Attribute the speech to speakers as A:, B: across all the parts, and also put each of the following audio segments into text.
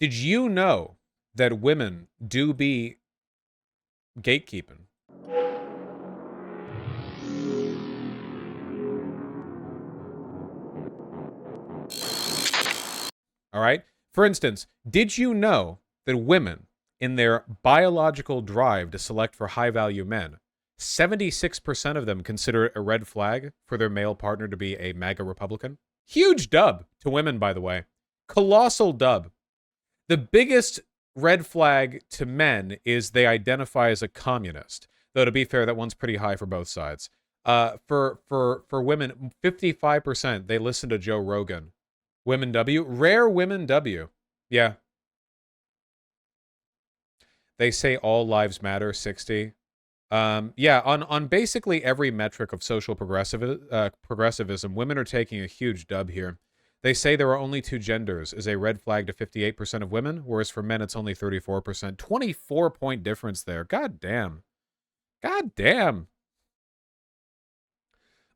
A: Did you know that women do be gatekeeping? All right. For instance, did you know that women, in their biological drive to select for high value men, 76% of them consider it a red flag for their male partner to be a MAGA Republican? Huge dub to women, by the way. Colossal dub. The biggest red flag to men is they identify as a communist. Though to be fair, that one's pretty high for both sides. For women, 55% they listen to Joe Rogan. Women W, rare women W. Yeah. They say all lives matter, 60. Yeah, on basically every metric of social progressivism, women are taking a huge dub here. They say there are only two genders is a red flag to 58% of women, whereas for men it's only 34%. 24-point difference there. God damn. God damn.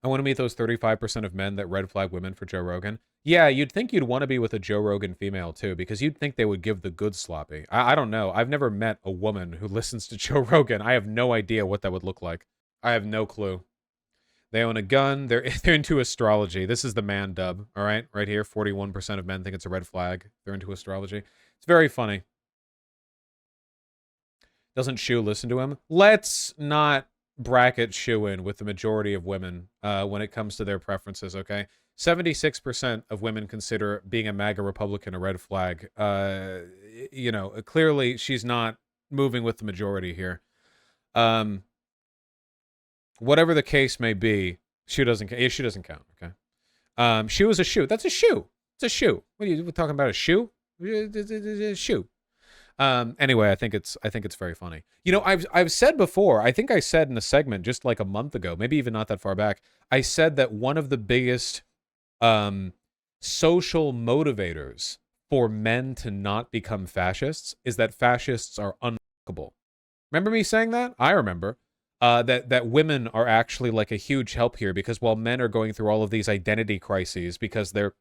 A: I want to meet those 35% of men that red flag women for Joe Rogan. Yeah, you'd think you'd want to be with a Joe Rogan female too, because you'd think they would give the good sloppy. I don't know. I've never met a woman who listens to Joe Rogan. I have no idea what that would look like. I have no clue. They own a gun. They're into astrology. This is the man dub. All right, right here. 41% of men think it's a red flag. They're into astrology. It's very funny. Doesn't Shu listen to him? Let's not bracket Shu in with the majority of women when it comes to their preferences, okay? 76% of women consider being a MAGA Republican a red flag. You know, clearly she's not moving with the majority here. Whatever the case may be, Shu doesn't count, okay? Shu is a shoe. That's a shoe. It's a shoe. What are you talking about? A shoe? A shoe. Anyway, I think it's very funny. You know, I've said before, I think I said in a segment just like a month ago, maybe even not that far back, I said that one of the biggest social motivators for men to not become fascists is that fascists are unfuckable. Remember me saying that? I remember. That women are actually like a huge help here, because while men are going through all of these identity crises because they're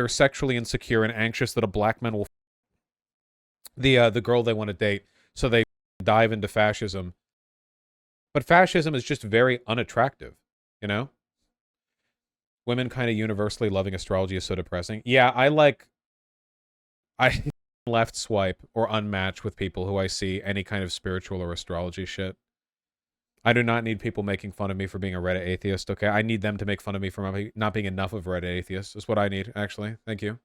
A: sexually insecure and anxious that a black man will the girl they want to date, so they dive into fascism. But fascism is just very unattractive, you know? Women kind of universally loving astrology is so depressing. Yeah, I left swipe or unmatch with people who I see any kind of spiritual or astrology shit. I do not need people making fun of me for being a Reddit atheist, okay? I need them to make fun of me for not being enough of a Reddit atheist. Is what I need, actually. Thank you.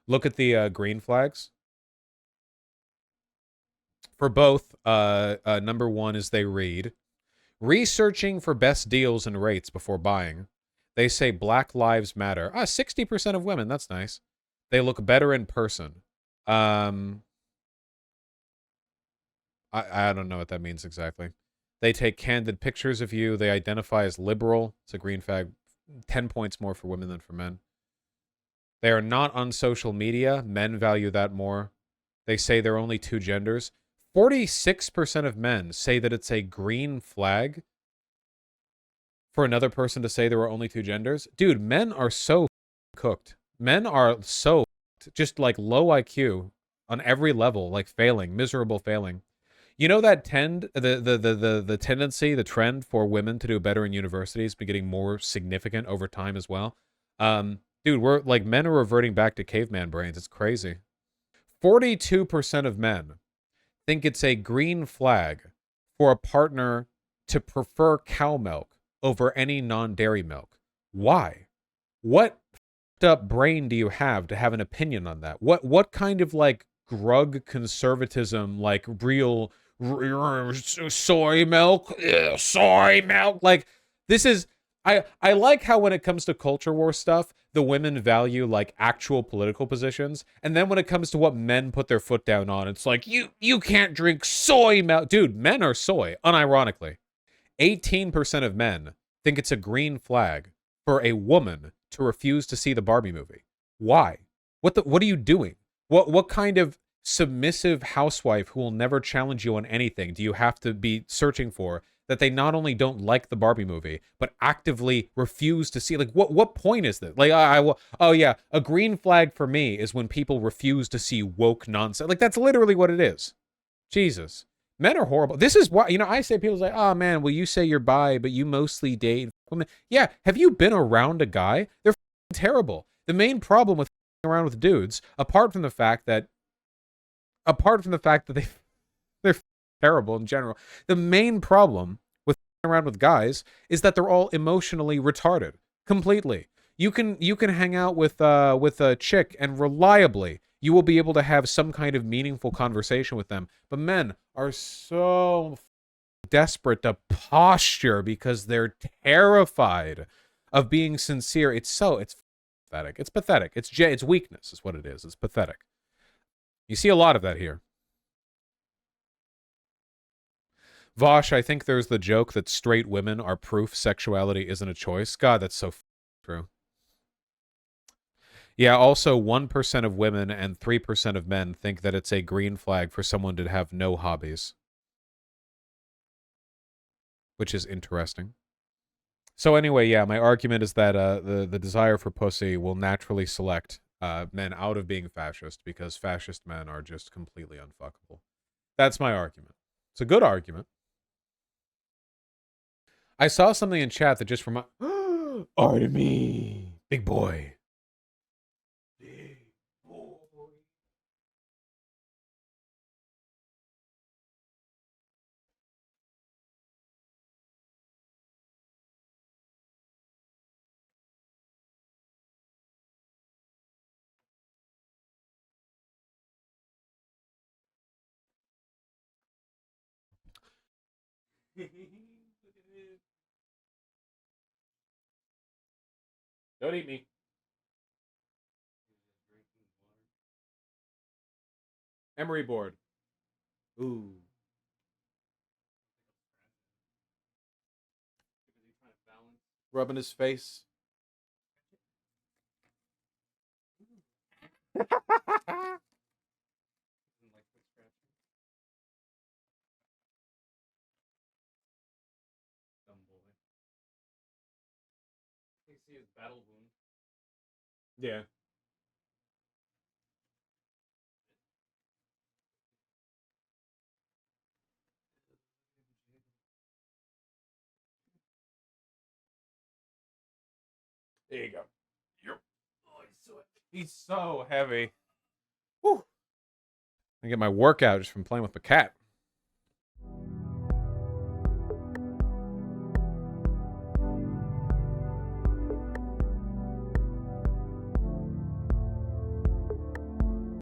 A: Look at the green flags. For both, number one is they read. Researching for best deals and rates before buying. They say Black Lives Matter. 60% of women. That's nice. They look better in person. I don't know what that means exactly. They take candid pictures of you. They identify as liberal. It's a green flag. 10 points more for women than for men. They are not on social media. Men value that more. They say there are only two genders. 46% of men say that it's a green flag for another person to say there are only two genders. Dude, men are so cooked. Men are so just like low IQ on every level, like failing, miserable failing. You know that the tendency, the trend for women to do better in universities has been getting more significant over time as well. Dude, we're like, men are reverting back to caveman brains. It's crazy. 42% of men think it's a green flag for a partner to prefer cow milk over any non-dairy milk. Why? What up brain do you have to have an opinion on that? What kind of like grug conservatism, like real soy milk, soy milk? Like, this is, I like how when it comes to culture war stuff, the women value like actual political positions, and then when it comes to what men put their foot down on, it's like you can't drink soy milk. Dude, men are soy, unironically. 18% of men think it's a green flag for a woman to refuse to see the Barbie movie. Why? What are you doing? What kind of submissive housewife who will never challenge you on anything do you have to be searching for that they not only don't like the Barbie movie, but actively refuse to see. Like, what point is this? Like, oh yeah, a green flag for me is when people refuse to see woke nonsense. Like, that's literally what it is. Jesus. Men are horrible. This is why, I say people say, oh man, well, you say you're bi, but you mostly date women. Yeah, have you been around a guy? They're terrible. The main problem with around with dudes, apart from the fact that they're terrible in general, the main problem with around with guys is that they're all emotionally retarded completely. You can hang out with a chick and reliably you will be able to have some kind of meaningful conversation with them. But men are so desperate to posture because they're terrified of being sincere. It's pathetic. It's pathetic. It's weakness is what it is. It's pathetic. You see a lot of that here. Vosh, I think there's the joke that straight women are proof sexuality isn't a choice. God, that's so true. Yeah, also 1% of women and 3% of men think that it's a green flag for someone to have no hobbies. Which is interesting. So anyway, yeah, my argument is that the desire for pussy will naturally select men out of being fascist because fascist men are just completely unfuckable. That's my argument. It's a good argument. I saw something in chat that just reminded Artemy, big boy. Big boy. Don't eat me. Emery board. Ooh. Rubbing his face. Yeah. There you go. Yep. Oh, he's so heavy. Whew. I get my workout just from playing with my cat.